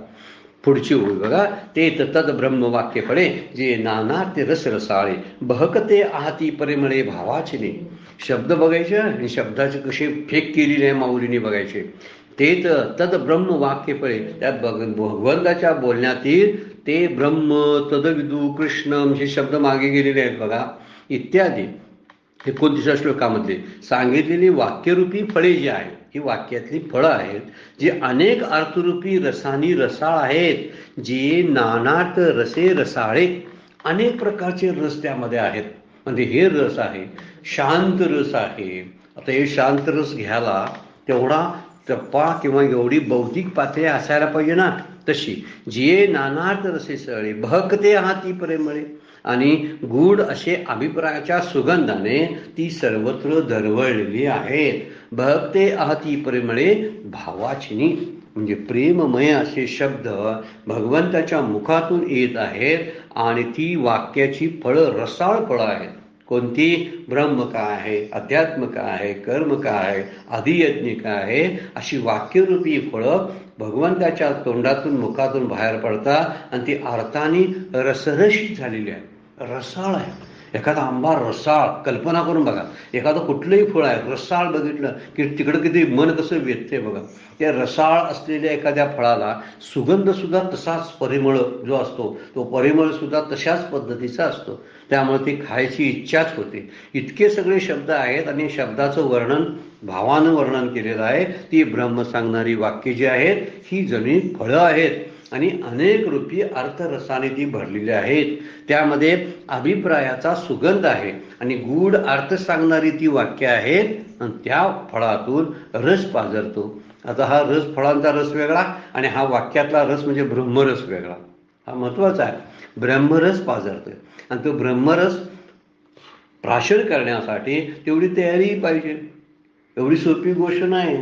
पुढची ओळ बघा, ते तद ब्रह्मवाक्य पडे जे नाना ते रस रसाळे बहकते आहाती परिमळे भावाचिने. शब्द बघायचे आणि शब्दाचे कसे फेक केलेले आहे माऊलीने बघायचे. ते तद ब्रह्मवाक्य पडे, त्या भगवंताच्या बोलण्यातील ते ब्रह्म, तदविदू, कृष्णम हे शब्द मागे गेलेले आहेत बघा, इत्यादी 29 श्लोकामध्ये सांगितलेली वाक्यरूपी फळे जी आहेत, ही वाक्यातली फळं आहेत जी अनेक अर्थरूपी रसानी रसाळ आहेत, जे नानात रसे रसाळे, अनेक प्रकारचे रस त्यामध्ये आहेत. म्हणजे हे रस आहे शांत रस आहे. आता हे शांत रस घ्यायला तेवढा टप्पा किंवा एवढी बौद्धिक पातळी असायला पाहिजे ना, तशी जे नानात रसे सळे बहकते हाती प्रेमळे, आणि गूढ असे अभिप्रायाच्या सुगंधाने ती सर्वत्र दरवळलेली आहेत. बहकते अहती प्रेमळे भावाचिनी, म्हणजे प्रेममय असे शब्द भगवंताच्या मुखातून येत आहेत आणि ती वाक्याची फळं रसाळ फळं आहेत. कोणती? ब्रह्म काय आहे, अध्यात्म काय आहे, कर्म काय आहे, अधियज्ञ काय आहे, अशी वाक्यरूपी फळं भगवंताच्या तोंडातून मुखातून बाहेर पडतात आणि ती अर्थाने रसरशीत झालेली आहे, रसाळ आहे. एखादा आंबा रसाळ, कल्पना करून बघा, एखादं कुठलंही फळ आहे रसाळ बघितलं की तिकडं किती मन कसं वेधते बघा. त्या रसाळ असलेल्या एखाद्या फळाला सुगंधसुद्धा तसाच, परिमळ जो असतो तो परिमळसुद्धा तशाच पद्धतीचा असतो, त्यामुळे ती खायची इच्छाच होते. इतके सगळे शब्द आहेत आणि शब्दाचं वर्णन भावानं वर्णन केलेलं आहे. ती ब्रह्म सांगणारी वाक्य जी आहेत ही जणू फळं आहेत आणि अनेक रूपी अर्थरसाने ती भरलेली आहेत. त्यामध्ये अभिप्रायाचा सुगंध आहे आणि गूढ अर्थ सांगणारी ती वाक्य आहेत आणि त्या फळातून रस पाझरतो. आता हा रस, फळांचा रस वेगळा आणि हा वाक्यातला रस म्हणजे ब्रह्मरस वेगळा. हा महत्वाचा आहे. ब्रह्मरस पाझरतोय आणि तो ब्रह्मरस प्राशन करण्यासाठी तेवढी तयारी पाहिजे. एवढी सोपी गोष्ट नाही.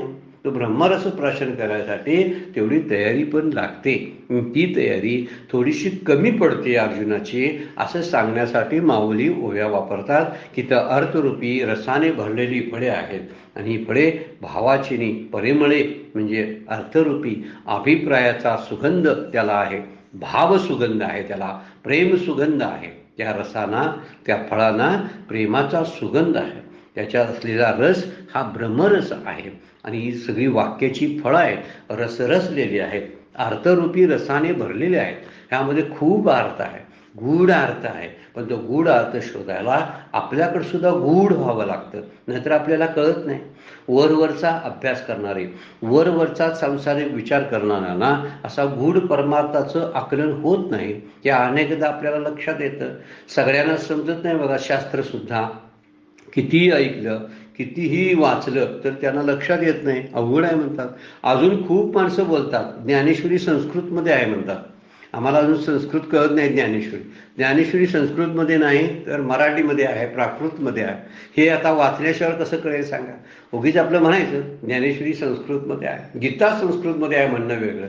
तो ब्रह्मरस प्राशन करायसाठी तेवढी तयारी पण लागते. ती तयारी थोडीशी कमी पडते अर्जुनाची, असं सांगण्यासाठी माऊली ओव्या वापरतात की तर अर्थरूपी रसाने भरलेली फळे आहेत आणि ही फळे भावाचिनी, परिमळे म्हणजे अर्थरूपी अभिप्रायाचा सुगंध त्याला आहे, भाव सुगंध आहे, त्याला प्रेम सुगंध आहे. त्या रसाना, त्या फळांना प्रेमाचा सुगंध आहे. त्याच्यात असलेला रस हा ब्रह्मरस आहे आणि ही सगळी वाक्याची फळं आहेत, रसरसलेली आहेत, अर्थरूपी रसाने भरलेले आहेत. ह्यामध्ये खूप अर्थ आहे, गूढ अर्थ आहे, पण तो गूढ अर्थ शोधायला आपल्याकडे सुद्धा गूढ व्हावं लागतं, नाहीतर आपल्याला कळत नाही. वरवरचा अभ्यास करणारे, वरवरचा संसारिक विचार करणाऱ्यांना असा गूढ परमार्थाचं आकलन होत नाही. ते अनेकदा आपल्याला लक्षात येतं. सगळ्यांना समजत नाही बघा. शास्त्रसुद्धा कितीही ऐकलं, कितीही वाचलं तर त्यांना लक्षात येत नाही, अवघड आहे म्हणतात. अजून खूप माणसं बोलतात ज्ञानेश्वरी संस्कृतमध्ये आहे म्हणतात. आम्हाला अजून संस्कृत कळत नाही. ज्ञानेश्वरी संस्कृतमध्ये नाही तर मराठीमध्ये आहे, प्राकृतमध्ये आहे. हे आता वाचल्याशिवाय कसं कळेल सांगा. उगीच आपलं म्हणायचं ज्ञानेश्वरी संस्कृतमध्ये आहे, गीता संस्कृतमध्ये आहे म्हणणं वेगळं,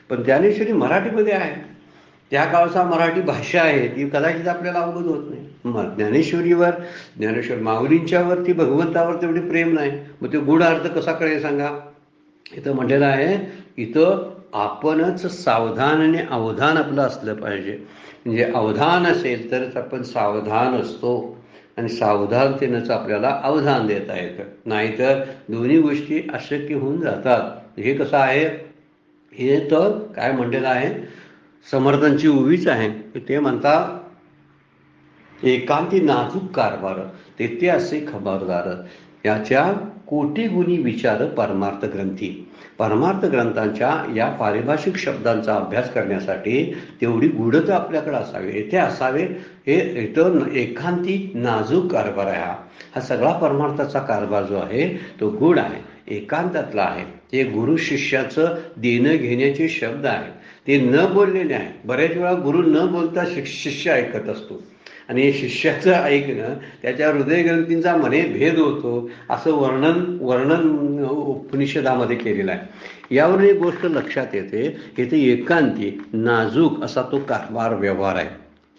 पण ज्ञानेश्वरी मराठीमध्ये आहे. त्या काळचा मराठी भाषा आहे ती कदाचित आपल्याला अवगत होत नाही. ज्ञानेश्वर माऊलींच्यावरती, भगवंतावर तेवढी प्रेम नाही, मग ते गूढ अर्थ कसा कळेल सांगा. इथं म्हटलेलं आहे, इथं आपणच सावधान आणि अवधान आपलं असलं पाहिजे. म्हणजे अवधान असेल तरच आपण सावधान असतो आणि सावधानतेनंच आपल्याला अवधान देता येतं, नाहीतर दोन्ही गोष्टी अशक्य होऊन जातात. हे कसं आहे, हे तर काय म्हणलेलं आहे, समर्थांची उवीच आहे. ते म्हणतात एकांती नाजूक कारभार तेथे असे खबरदार, याच्या कोटी गुणी विचार परमार्थ ग्रंथी. परमार्थ ग्रंथांच्या या पारिभाषिक शब्दांचा अभ्यास करण्यासाठी तेवढी गूढता आपल्याकडे असावी, येथे असावे. हे इथं एकांती नाजूक कारभार आहे. हा सगळा परमार्थाचा कारभार जो आहे तो गूढ आहे, एकांतातला आहे. ते गुरु शिष्याचं देणं घेण्याचे शब्द आहेत, ते न बोललेले आहे. बऱ्याच वेळा गुरु न बोलता शिष्य ऐकत असतो आणि शिष्याचं ऐकणं त्याच्या हृदयग्रंथींचा मने भेद होतो, असं वर्णन उपनिषदामध्ये केलेलं आहे. यावरून एक गोष्ट लक्षात येते की ते एकांती नाजूक असा तो कारभार व्यवहार आहे.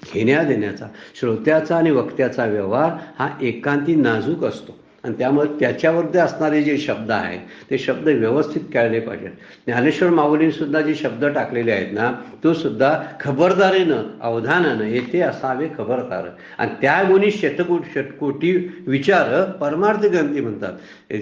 घेण्या देण्याचा, श्रोत्याचा आणि वक्त्याचा व्यवहार हा एकांती नाजूक असतो आणि त्यामुळे त्याच्यावरती असणारे जे शब्द आहे ते शब्द व्यवस्थित कळले पाहिजेत. ज्ञानेश्वर माऊलींनी सुद्धा जे शब्द टाकलेले आहेत ना, तो सुद्धा खबरदारीनं अवधानानं येथे असावे खबरदार. आणि त्या गुणी शतकोटी विचार परमार्थ ग्रंथी म्हणतात.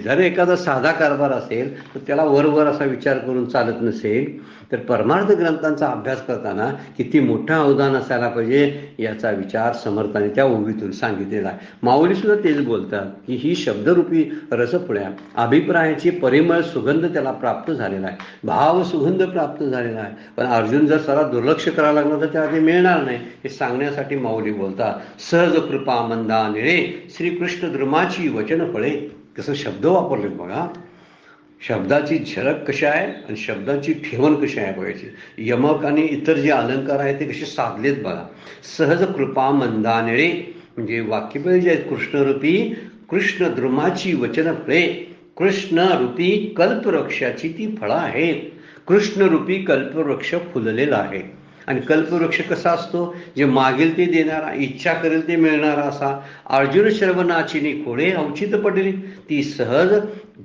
जर एखादा साधा कारभार असेल तर त्याला वरवर असा विचार करून चालत नसेल, तर परमार्थ ग्रंथांचा अभ्यास करताना किती मोठा अवधान असायला पाहिजे याचा विचार समर्थाने त्या ओवीतून सांगितलेला आहे. माऊली सुद्धा तेच बोलतात की ही शब्दरूपी रसपुड्या अभिप्रायाची परिमळ सुगंध त्याला प्राप्त झालेला आहे, भाव सुगंध प्राप्त झालेला आहे. पण अर्जुन जर सारा दुर्लक्ष करायला लागला तर त्याला ते मिळणार नाही, हे सांगण्यासाठी माऊली बोलतात. सहज कृपा मंदा निळे श्रीकृष्ण द्रुमाची वचन फळे. कसं शब्द वापरलेत बघा, शब्दाची झलक कशी आहे आणि शब्दाची ठेवण कशी आहे बघायची. यमक आणि इतर जे अलंकार आहेत ते कसे साधलेत बघा. सहज कृपा मंदानिळे म्हणजे वाक्यपद जे आहेत कृष्णरूपी, कृष्ण द्रुमाची वचन फळे. कृष्णरूपी कल्पवृक्षाची ती फळं आहेत. कृष्णरूपी कल्पवृक्ष फुललेला आहे. आणि कल्पवृक्ष कसा असतो, जे मागेल ते देणारा, इच्छा करेल ते मिळणारा असा. अर्जुन श्रवणाची खोडे अवचित पडली, ती सहज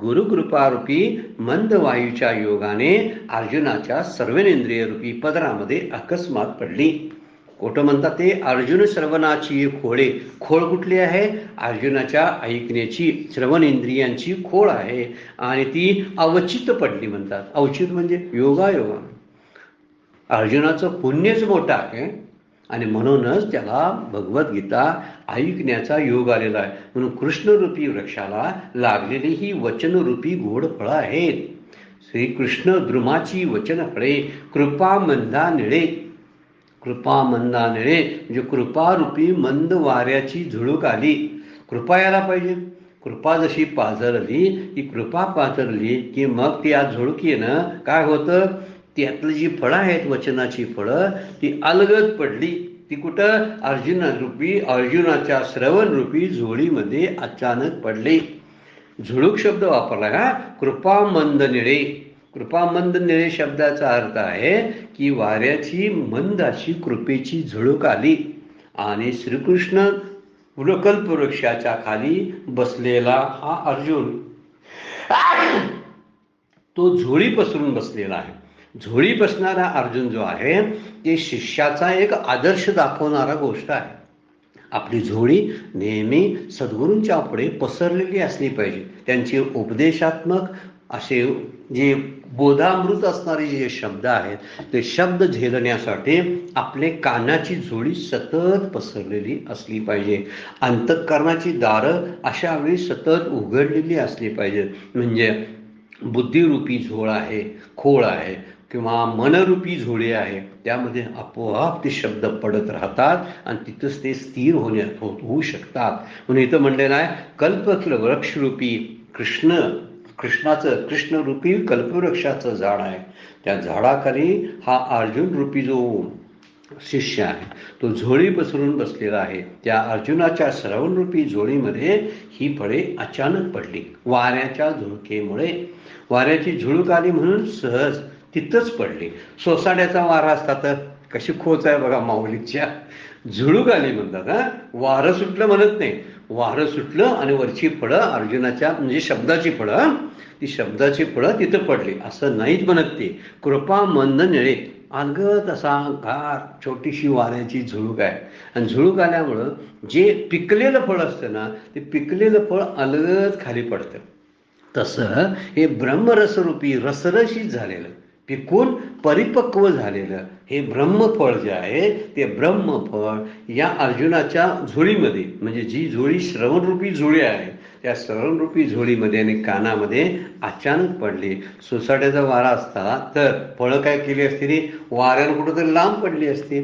गुरुकृपारूपी मंद वायूच्या योगाने अर्जुनाच्या सर्वेंद्रिय रूपी पदरामध्ये अकस्मात पडली. कोठं म्हणतात ते अर्जुन श्रवणाची खोडे. खोळ कुठली आहे? अर्जुनाच्या ऐकण्याची श्रवण इंद्रियांची खोळ आहे आणि ती अवचित पडली म्हणतात. अवचित म्हणजे योगायोगा. अर्जुनाचं पुण्यच मोठं आहे आणि म्हणूनच त्याला भगवद्गीता ऐकण्याचा योग आलेला आहे. म्हणून कृष्णरूपी वृक्षाला लागलेली ही वचनरूपी गोड फळं आहेत. श्रीकृष्ण द्रुमाची वचन फळे. कृपा मंदा निळे. कृपा मंदा निळे म्हणजे कृपारूपी मंद वाऱ्याची झुळूक आली. कृपा यायला पाहिजे. कृपा जशी पाझरली, ही कृपा पाझरली की मग ती आज झुळकीनं काय होतं, त्यातली जी फळं आहेत वचनाची फळं ती अलगद पडली. ती कुठं? अर्जुनाच्या श्रवण रूपी झोळीमध्ये अचानक पडली. झुळूक शब्द वापरला का? कृपा मंद निळे. कृपा मंद निळे शब्दाचा अर्थ आहे की वाऱ्याची मंद अशी कृपेची झुळूक आली आणि श्रीकृष्ण कल्पवृक्षाच्या खाली बसलेला हा अर्जुन तो झोळी पसरून बसलेला आहे. झोळी बसणारा अर्जुन जो आहे ते शिष्याचा एक आदर्श दाखवणारा गोष्ट आहे. आपली झोळी नेहमी सद्गुरूंच्या पुढे पसरलेली असली पाहिजे. त्यांचे उपदेशात्मक असे जे बोधामृत असणारे जे शब्द आहेत ते शब्द झेलण्यासाठी आपले कानाची झोळी सतत पसरलेली असली पाहिजे. अंतःकरणाची दारं अशा वेळी सतत उघडलेली असली पाहिजेत. म्हणजे बुद्धिरूपी झोळ आहे, खोळ आहे किंवा मनरूपी झोळी आहे, त्यामध्ये आपोआप ते शब्द पडत राहतात आणि तिथंच ते स्थिर होऊ शकतात. म्हणून इथं म्हणलेलं आहे कल्पवृक्षरूपी कृष्णरूपी कल्पवृक्षाचं झाड आहे. त्या झाडाखाली हा अर्जुन रूपी जो शिष्य आहे तो झोळी पसरून बसलेला आहे. त्या अर्जुनाच्या श्रवणरूपी झोळीमध्ये ही फळे अचानक पडली वाऱ्याच्या झुळकेमुळे. वाऱ्याची झुळूक आली म्हणून सहज तिथंच पडली. सोसाड्याचा वारा असता तर कशी खोच आहे बघा माऊलीच्या. झुळूक आली म्हणतात. वारं सुटलं म्हणत नाही, वारं सुटलं आणि वरची फळं अर्जुनाच्या म्हणजे शब्दाची फळं, ती शब्दाची फळं तिथं पडली असं नाहीच म्हणत ते. कृपा मंद निळे अलगद असा गार छोटीशी वाऱ्याची झुळूक आहे आणि झुळूक आल्यामुळं जे पिकलेलं फळ असतं ना ते पिकलेलं फळ अलगद खाली पडतं. तसं हे ब्रह्मरसरूपी रसरशीत झालेलं पिकून परिपक्व झालेलं हे ब्रह्मफळ जे आहे ते ब्रह्मफळ या अर्जुनाच्या झोळीमध्ये म्हणजे जी झोळी श्रवणरूपी झोळी आहे त्या श्रवणरूपी झोळीमध्ये आणि कानामध्ये अचानक पडली. सोसाट्याचा वारा असता तर फळं काय केली असती ती वाऱ्यानं कुठंतरी लांब पडली असती,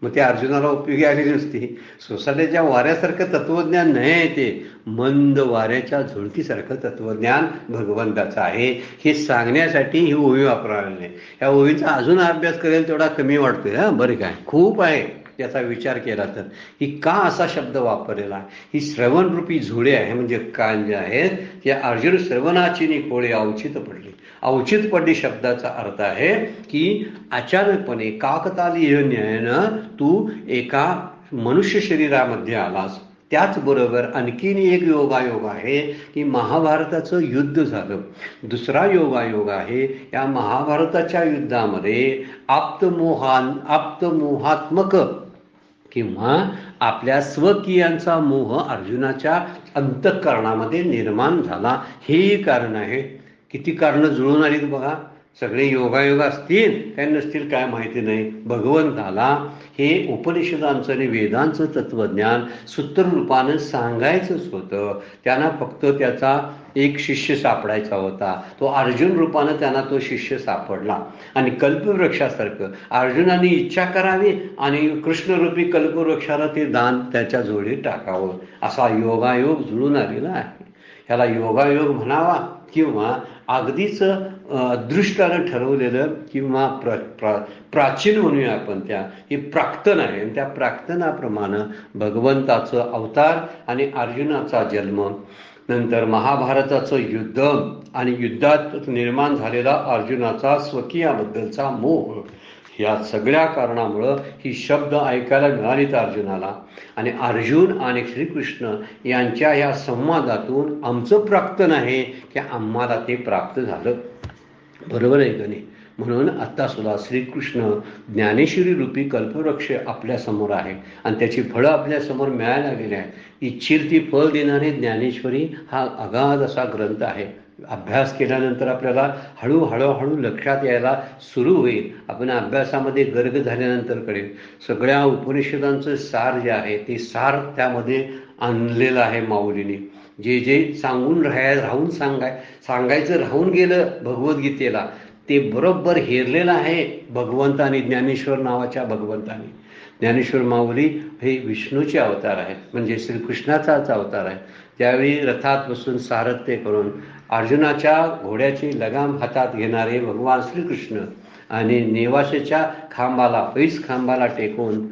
मग ते अर्जुनाला उपयोगी आलेली नसती. सोसाट्याच्या वाऱ्यासारखं तत्वज्ञान नाही आहे ते, मंद वाऱ्याच्या झुळकीसारखं तत्वज्ञान भगवंताचं आहे. हे सांगण्यासाठी ही ओवी वापरावी नाही. ह्या ओवीचा अजून अभ्यास करेल तेवढा कमी वाटतोय. बरं काय खूप आहे त्याचा विचार केला तर की का असा शब्द वापरलेला आहे. ही श्रवणरूपी झोळी आहे म्हणजे कान जे आहेत त्या अर्जुन श्रवणाची खोळे अवचित पडली. अवचित पडली शब्दाचा अर्थ आहे की अचानकपणे काकतालीय न्यायानं तू एका मनुष्य शरीरामध्ये आलास त्याचबरोबर आणखीन एक योगायोग आहे की महाभारताचं युद्ध झालं. दुसरा योगायोग आहे, या महाभारताच्या युद्धामध्ये आप्तमोहात्मक किंवा आपल्या स्वकीयांचा मोह अर्जुनाच्या अंतःकरणामध्ये निर्माण झाला. हेही कारण आहे. किती कारणं जुळून आलीत बघा. सगळे योगायोग असतील काय नसतील काय माहिती नाही. भगवंताला हे उपनिषदांचं आणि वेदांचं तत्वज्ञान सूत्ररूपानं सांगायचंच होतं. त्यांना फक्त त्याचा एक शिष्य सापडायचा होता. तो अर्जुन रूपानं त्यांना तो शिष्य सापडला. आणि कल्पवृक्षासारखं अर्जुनाने इच्छा करावी आणि कृष्णरूपी कल्पवृक्षाला ते दान त्याच्या जोडीत टाकावं. असा योगायोग जुळून आलेला आहे. ह्याला योगायोग म्हणावा किंवा अगदीच अदृष्टानं ठरवलेलं किंवा प्राचीन म्हणूया आपण त्या, ही प्राक्तन आहे. आणि त्या प्राक्तनाप्रमाणे भगवंताचं अवतार आणि अर्जुनाचा जन्म, नंतर महाभारताचं युद्ध आणि युद्धात निर्माण झालेला अर्जुनाचा स्वकीयाबद्दलचा मोह, या सगळ्या कारणामुळं ही शब्द ऐकायला मिळालीत अर्जुनाला. आणि अर्जुन आणि श्रीकृष्ण यांच्या या संवादातून आमचं प्राप्तन आहे की आम्हाला ते प्राप्त झालं. बरोबर आहे का नाही? म्हणून आता सुद्धा श्रीकृष्ण ज्ञानेश्वरी रूपी कल्पवृक्ष आपल्यासमोर आहे आणि त्याची फळं आपल्यासमोर मिळायला गेली आहेत. इच्छिल ती फळ देणारे ज्ञानेश्वरी हा अगाध असा ग्रंथ आहे. अभ्यास केल्यानंतर आपल्याला हळूहळू लक्षात यायला सुरू होईल. आपण अभ्यासामध्ये गर्ग झाल्यानंतर कळेल. सगळ्या उपनिषदांचं सार जे आहे ते सार त्यामध्ये आणलेलं आहे माऊलीने. जे जे सांगायचं राहून गेलं भगवद्गीतेला ते बरोबर हेरलेलं आहे भगवंतानी, ज्ञानेश्वर नावाच्या भगवंतानी. ज्ञानेश्वर माऊली हे विष्णूचे अवतार आहेत, म्हणजे श्रीकृष्णाचाच अवतार आहे. त्यावेळी रथात बसून सारथ्य करून अर्जुनाच्या घोड्याची लगाम हातात घेणारे भगवान श्रीकृष्ण आणि नेवासेच्या पैस खांबाला टेकून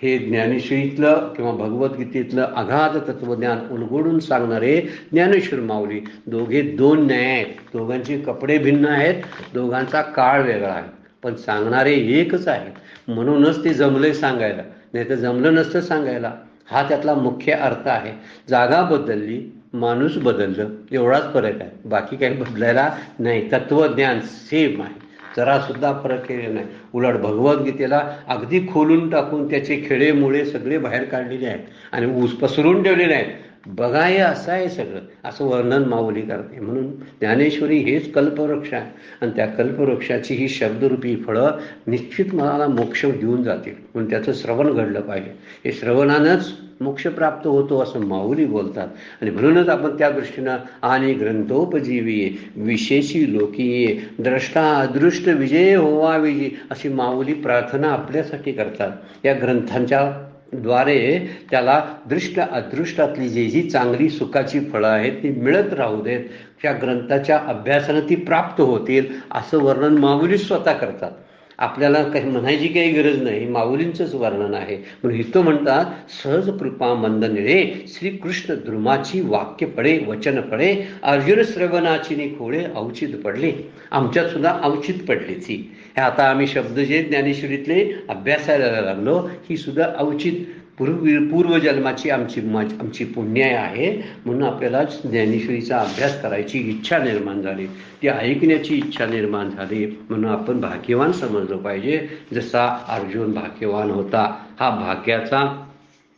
हे ज्ञानेश्वरीतलं किंवा भगवद्गीतेतलं अगाध तत्वज्ञान उलगडून सांगणारे ज्ञानेश्वर माऊली. दोघे दोन न्याय आहेत. दोघांचे कपडे भिन्न आहेत, दोघांचा काळ वेगळा आहे, पण सांगणारे एकच आहेत. म्हणूनच ते जमले सांगायला, नाही तर जमलं नसतं सांगायला. हा त्यातला मुख्य अर्थ आहे. जागा बदलली, माणूस बदललं, एवढाच फरक आहे. बाकी काही बदलायला नाही. तत्वज्ञान सेम आहे, जरा सुद्धा फरक केलेला नाही. उलट भगवद्गीतेला अगदी खोलून टाकून त्याचे खेळेमुळे सगळे बाहेर काढलेले आहेत आणि ऊस पसरून ठेवलेले आहेत. बघा हे असं आहे सगळं, असं वर्णन माऊली करते. म्हणून ज्ञानेश्वरी हेच कल्पवृक्ष आहे आणि त्या कल्पवृक्षाची ही शब्दरूपी फळं निश्चित मनाला मोक्ष देऊन जातील. म्हणून त्याचं श्रवण घडलं पाहिजे. हे श्रवणानंच मोक्ष प्राप्त होतो असं माऊली बोलतात. आणि म्हणूनच आपण त्या दृष्टीनं आणि ग्रंथोपजीवी विशेषी लोकीये द्रष्टा अदृष्ट विजय होवा विजय अशी माऊली प्रार्थना आपल्यासाठी करतात. या ग्रंथांच्या द्वारे त्याला दृष्ट अदृष्टातली जी चांगली सुखाची फळं आहेत ती मिळत राहू देत, त्या ग्रंथाच्या अभ्यासानं ती प्राप्त होतील असं वर्णन माऊली स्वतः करतात. आपल्याला काही म्हणायची काही गरज नाही, माऊलींचंच वर्णन आहे. म्हणून इथं म्हणतात, सहज कृपा मंद निळे श्रीकृष्ण द्रुमाची वाक्य पडे वचन पडे अर्जुन श्रवणाची खोळे अवचित पडले. आमच्यात सुद्धा अवचित पडली ती. हे आता आम्ही शब्द जे ज्ञानेश्वरीतले अभ्यासायला लागलो, ही सुद्धा अवचित पूर्वजन्माची आमची पुण्य आहे. म्हणून आपल्याला ज्ञानेश्वरीचा अभ्यास करायची इच्छा निर्माण झाली, ती ऐकण्याची इच्छा निर्माण झाली. म्हणून आपण भाग्यवान समजलं पाहिजे, जसा अर्जुन भाग्यवान होता. हा भाग्याचा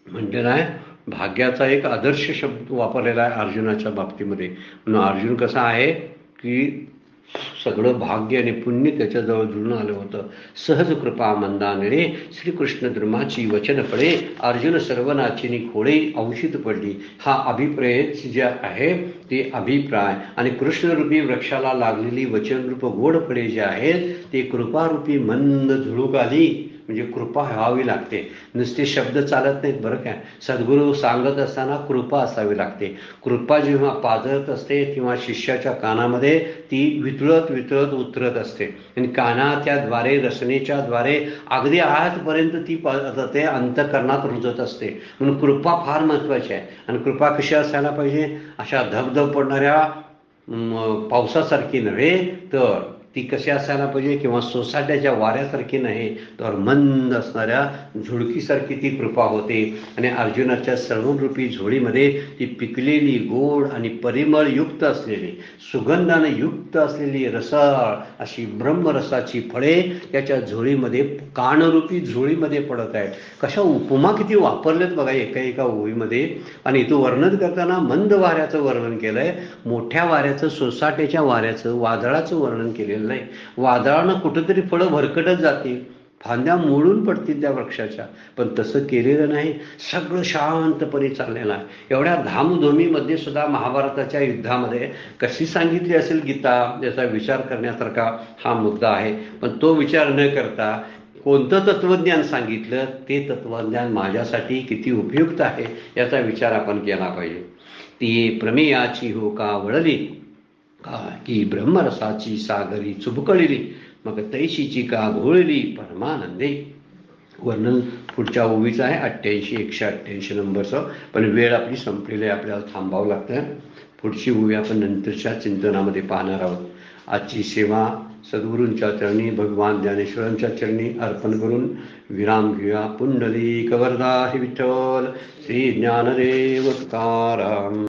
म्हणजे नाही, भाग्याचा एक आदर्श शब्द वापरलेला आहे अर्जुनाच्या बाबतीमध्ये. म्हणून अर्जुन कसा आहे की सगळं भाग्य आणि पुण्य त्याच्याजवळ जुळून आलं होतं. सहज कृपा मंदानिळे श्रीकृष्ण धर्माची वचन पडे अर्जुन सर्वनाचिनी खोळे औषध पडली. हा अभिप्राय जे आहे ते अभिप्राय आणि कृष्णरूपी वृक्षाला लागलेली वचनरूप गोड फळे जे आहेत ते कृपारूपी मंद झुळूक आली. म्हणजे कृपा व्हावी लागते, नुसते शब्द चालत नाहीत बरं काय. सद्गुरू सांगत असताना कृपा असावी लागते. कृपा जेव्हा पाजळत असते तेव्हा शिष्याच्या कानामध्ये ती वितळत उतरत असते आणि कानाच्या द्वारे रचनेच्या द्वारे अगदी आतपर्यंत ती जाते, अंतःकरणात रुजत असते. म्हणून कृपा फार महत्वाची आहे. आणि कृपा कशी असायला पाहिजे, अशा धबधब पडणाऱ्या पावसासारखी नव्हे तर ती कशी असायला पाहिजे, किंवा सोसाट्याच्या वाऱ्यासारखी नाही तर मंद असणाऱ्या झुळकीसारखी ती कृपा होते. आणि अर्जुनाच्या सर्वरूपी झोळीमध्ये ती पिकलेली, गोड आणि परिमळयुक्त असलेली, सुगंधाने युक्त असलेली रसाळ अशी ब्रह्मरसाची फळे त्याच्या झोळीमध्ये, कानरूपी झोळीमध्ये पडत आहेत. कशा उपमा किती वापरलेत बघा एका एका ओळीमध्ये. आणि तो वर्णन करताना मंद वाऱ्याचं वर्णन केलंय, मोठ्या वाऱ्याचं, सोसाट्याच्या वाऱ्याचं, वादळाचं वर्णन केलेलं नाही. वादळानं कुठंतरी फळं भरकटत जातील, फांद्या मोडून पडतील त्या वृक्षाच्या, पण तसं केलेलं नाही. सगळं शांतपणे चाललेलं आहे. एवढ्या धामधुमीमध्ये सुद्धा महाभारताच्या युद्धामध्ये कशी सांगितली असेल गीता, याचा विचार करण्यासारखा हा मुद्दा आहे. पण तो विचार न करता कोणतं तत्वज्ञान सांगितलं, ते तत्वज्ञान माझ्यासाठी किती उपयुक्त आहे याचा विचार आपण केला पाहिजे. ती प्रमेयाची हो का वळली, का की ब्रह्मरसाची सागरी चुबकळली, मग तैशीची का घोळली परमानंदे. वर्णन पुढच्या ओवीचं आहे 88 188 नंबरचं. पण वेळ आपली संपलेली आहे, आपल्याला थांबावं लागतं. पुढची ओवी आपण नंतरच्या चिंतनामध्ये पाहणार आहोत. आजची सेवा सद्गुरूंच्या चरणी, भगवान ज्ञानेश्वरांच्या चरणी अर्पण करून विराम घेऊया. पुंडलिक वरदा विठ्ठल, श्री ज्ञानदेव तुकाराम.